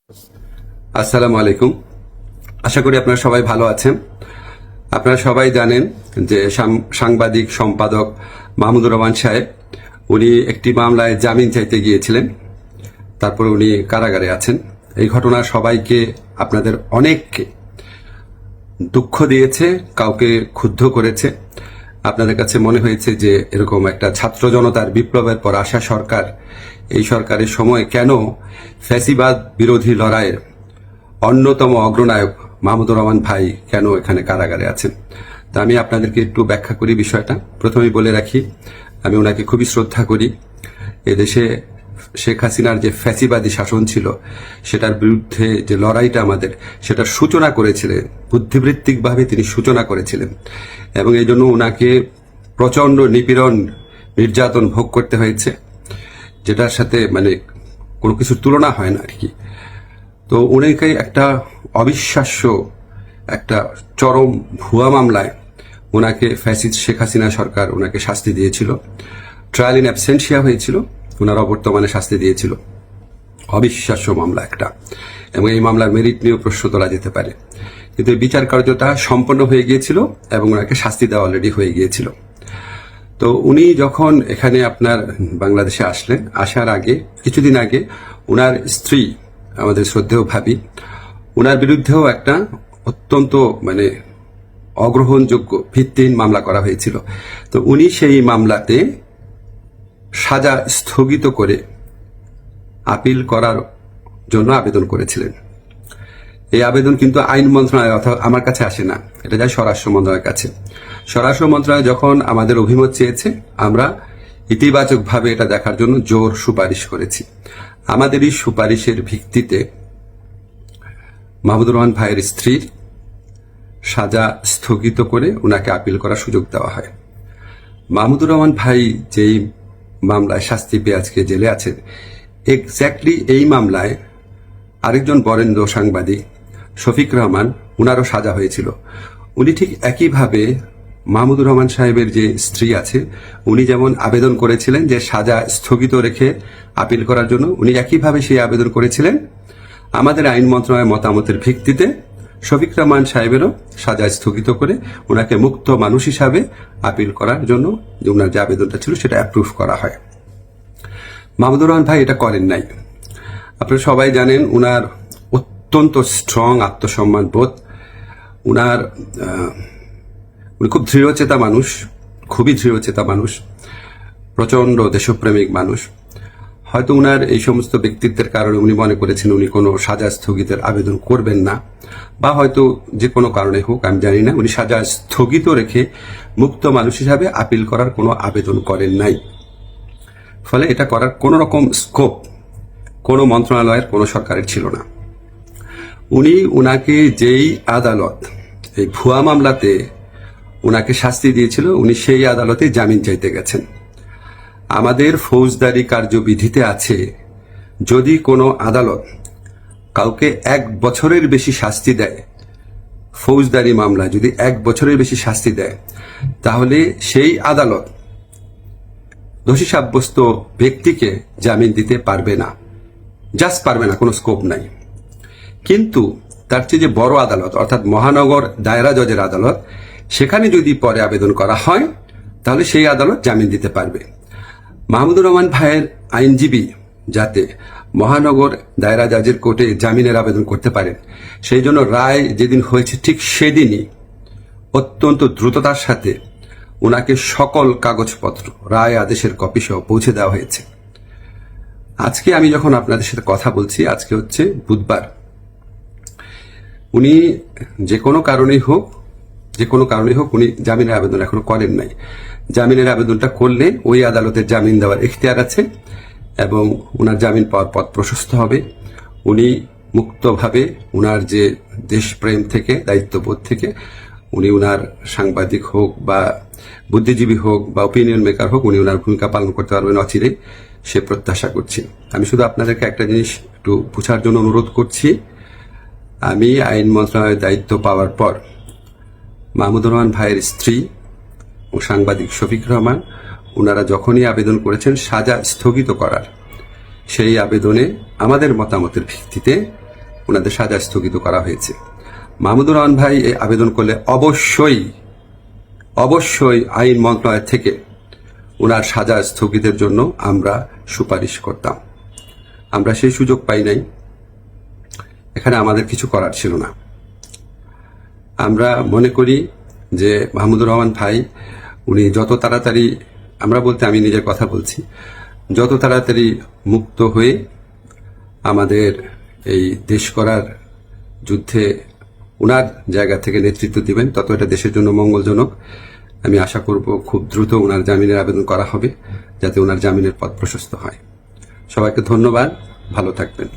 আসসালামু আলাইকুম। আশা করি আপনারা সবাই ভালো আছেন। আপনারা সবাই জানেন যে সাংবাদিক সম্পাদক মাহমুদুর রহমান সাহেব উনি একটি মামলায় জামিন চাইতে গিয়েছিলেন, তারপর উনি কারাগারে আছেন। এই ঘটনা সবাইকে, আপনাদের অনেককে দুঃখ দিয়েছে, কাউকে ক্ষুব্ধ করেছে। আপনাদের কাছে মনে হয়েছে যে এরকম একটা ছাত্র জনতার বিপ্লবের পর আসা সরকার, এই সরকারের সময় কেন ফ্যাসিবাদ বিরোধী লড়াইয়ের অন্যতম অগ্রনায়ক মাহমুদুর রহমান ভাই কেন এখানে কারাগারে আছেন। তা আমি আপনাদেরকে একটু ব্যাখ্যা করি বিষয়টা। প্রথমেই বলে রাখি, আমি ওনাকে খুবই শ্রদ্ধা করি। এদেশে শেখ হাসিনার যে ফ্যাসিবাদী শাসন ছিল, সেটার বিরুদ্ধে যে লড়াইটা আমাদের, সেটার সূচনা করেছিলেন, বুদ্ধিবৃত্তিকভাবে তিনি সূচনা করেছিলেন, এবং এই জন্য ওনাকে প্রচন্ড নিপীড়ন, নির্যাতন ভোগ করতে হয়েছে, যেটার সাথে মানে কোনো কিছুর তুলনা হয় না আর কি। তো উনাকে একটা অবিশ্বাস্য একটা চরম ভুয়া মামলায় ওনাকে ফ্যাসিস্ট শেখ হাসিনা সরকার ওনাকে শাস্তি দিয়েছিল। ট্রায়াল ইন অ্যাবসেন্সিয়া হয়েছিল, ওনার অবর্তমানে শাস্তি দিয়েছিল। অবিশ্বাস্য মামলা একটা, এবং এই মামলার মেরিট নিয়েও প্রশ্ন তোলা যেতে পারে, কিন্তু বিচার কার্যটা সম্পন্ন হয়ে গিয়েছিল এবং ওনাকে শাস্তি দেওয়া অলরেডি হয়ে গিয়েছিল। তো উনি যখন এখানে আপনার বাংলাদেশে আসলেন, আসার আগে কিছুদিন আগে ওনার স্ত্রী, আমাদের শ্রদ্ধেয় ভাবি, ওনার বিরুদ্ধেও একটা অত্যন্ত মানে অগ্রহণযোগ্য ভিত্তিহীন মামলা করা হয়েছিল। তো উনি সেই মামলাতে সাজা স্থগিত করে আপিল করার জন্য আবেদন করেছিলেন। এই আবেদন কিন্তু আইন মন্ত্রণালয় অথবা আমার কাছে আসে না, এটা যায় স্বরাষ্ট্র মন্ত্রণালয়ের কাছে। স্বরাষ্ট্র মন্ত্রণালয় যখন আমাদের অভিমত চেয়েছে, আমরা ইতিবাচকভাবে এটা দেখার জন্য জোর সুপারিশ করেছি। আমাদের এই সুপারিশের ভিত্তিতে মাহমুদুর রহমান ভাইয়ের স্ত্রীর সাজা স্থগিত করে ওনাকে আপিল করার সুযোগ দেওয়া হয়। মাহমুদুর রহমান ভাই যেই মামলায় শাস্তি পেয়ে আজকে জেলে আছেন, এক্স্যাক্টলি এই মামলায় আরেকজন বরেণ্য সাংবাদিক শফিক রহমান, উনারও সাজা হয়েছিল। উনি ঠিক একইভাবে মাহমুদুর রহমান সাহেবের যে স্ত্রী আছে, উনি যেমন আবেদন করেছিলেন যে সাজা স্থগিত রেখে আপিল করার জন্য, উনি একইভাবে সেই আবেদন করেছিলেন। আমাদের আইন মন্ত্রণালয়ের মতামতের ভিত্তিতে শফিক রহমান সাহেবেরও সাজা স্থগিত করে ওনাকে মুক্ত মানুষ হিসাবে আপিল করার জন্য যে ওনার যে আবেদনটা ছিল সেটা অ্যাপ্রুভ করা হয়। মাহমুদুর রহমান ভাই এটা করেন নাই। আপনারা সবাই জানেন উনার অত্যন্ত স্ট্রং আত্মসম্মান বোধ, উনি খুব দৃঢ়চেতা মানুষ, খুবই দৃঢ়চেতা মানুষ, প্রচন্ড দেশপ্রেমিক মানুষ। হয়তো উনার এই সমস্ত ব্যক্তিত্বের কারণে উনি মনে করেছেন উনি কোনো সাজা স্থগিতের আবেদন করবেন না, বা হয়তো যে কোনো কারণে হোক আমি জানি না, উনি সাজা স্থগিত রেখে মুক্ত মানুষ হিসাবে আপিল করার কোনো আবেদন করেন নাই। ফলে এটা করার কোনো রকম স্কোপ কোনো মন্ত্রণালয়ের, কোনো সরকারের ছিল না। উনাকে যেই আদালত এই ভুয়া মামলাতে উনাকে শাস্তি দিয়েছিল, উনি সেই আদালতে জামিন চাইতে গেছেন। আমাদের ফৌজদারি কার্যবিধিতে আছে, যদি কোনো আদালত কাউকে 1 বছরের বেশি শাস্তি দেয়, ফৌজদারি মামলা যদি 1 বছরের বেশি শাস্তি দেয়, তাহলে সেই আদালত দোষী সাব্যস্ত ব্যক্তিকে জামিন দিতে পারবে না, জাস্ট পারবে না, কোনো স্কোপ নাই। কিন্তু তার চেয়ে যে বড় আদালত, অর্থাৎ মহানগর দায়রা জজের আদালত, সেখানে যদি পরে আবেদন করা হয়, তাহলে সেই আদালত জামিন দিতে পারবে। মাহমুদুর রহমান ভাইয়ের আইনজীবী যাতে মহানগর দায়রা জজের কোর্টে জামিনের আবেদন করতে পারেন, সেই জন্য রায় যেদিন হয়েছে ঠিক সেদিনই অত্যন্ত দ্রুততার সাথে ওনাকে সকল কাগজপত্র, রায় আদেশের কপি সহ পৌঁছে দেওয়া হয়েছে। আজকে আমি যখন আপনাদের সাথে কথা বলছি, আজকে হচ্ছে বুধবার, উনি যে কোনো কারণেই হোক উনি জামিনের আবেদন এখনো করেন নাই। জামিনের আবেদনটা করলে ওই আদালতের জামিন দেওয়ার এখতিয়ার আছে এবং ওনার জামিন পাওয়ার পথ প্রশস্ত হবে। উনি মুক্তভাবে ওনার যে দেশপ্রেম থেকে, দায়িত্ববোধ থেকে, উনি ওনার সাংবাদিক হোক বা বুদ্ধিজীবী হোক বা ওপিনিয়ন মেকার হোক, উনি ওনার ভূমিকা পালন করতে পারবেন অচিরেই, সে প্রত্যাশা করছি। আমি শুধু আপনাদেরকে একটা জিনিস একটু বোঝার জন্য অনুরোধ করছি। আমি আইন মন্ত্রণালয়ের দায়িত্ব পাওয়ার পর মাহমুদুর রহমান ভাইয়ের স্ত্রী ও সাংবাদিক শফিক রহমান, ওনারা যখনই আবেদন করেছেন সাজা স্থগিত করার, সেই আবেদনে আমাদের মতামতের ভিত্তিতে ওনাদের সাজা স্থগিত করা হয়েছে। মাহমুদুর রহমান ভাই এই আবেদন করলে অবশ্যই আইন মন্ত্রণালয় থেকে ওনার সাজা স্থগিতের জন্য আমরা সুপারিশ করতাম। আমরা সেই সুযোগ পাই নাই, এখানে আমাদের কিছু করার ছিল না। আমরা মনে করি যে মাহমুদুর রহমান ভাই উনি যত তাড়াতাড়ি, আমরা বলতে আমি নিজের কথা বলছি, যত তাড়াতাড়ি মুক্ত হয়ে আমাদের এই দেশ করার যুদ্ধে উনার জায়গা থেকে নেতৃত্ব দিবেন, তত এটা দেশের জন্য মঙ্গলজনক। আমি আশা করব খুব দ্রুত ওনার জামিনের আবেদন করা হবে, যাতে ওনার জামিনের পথ প্রশস্ত হয়। সবাইকে ধন্যবাদ, ভালো থাকবেন।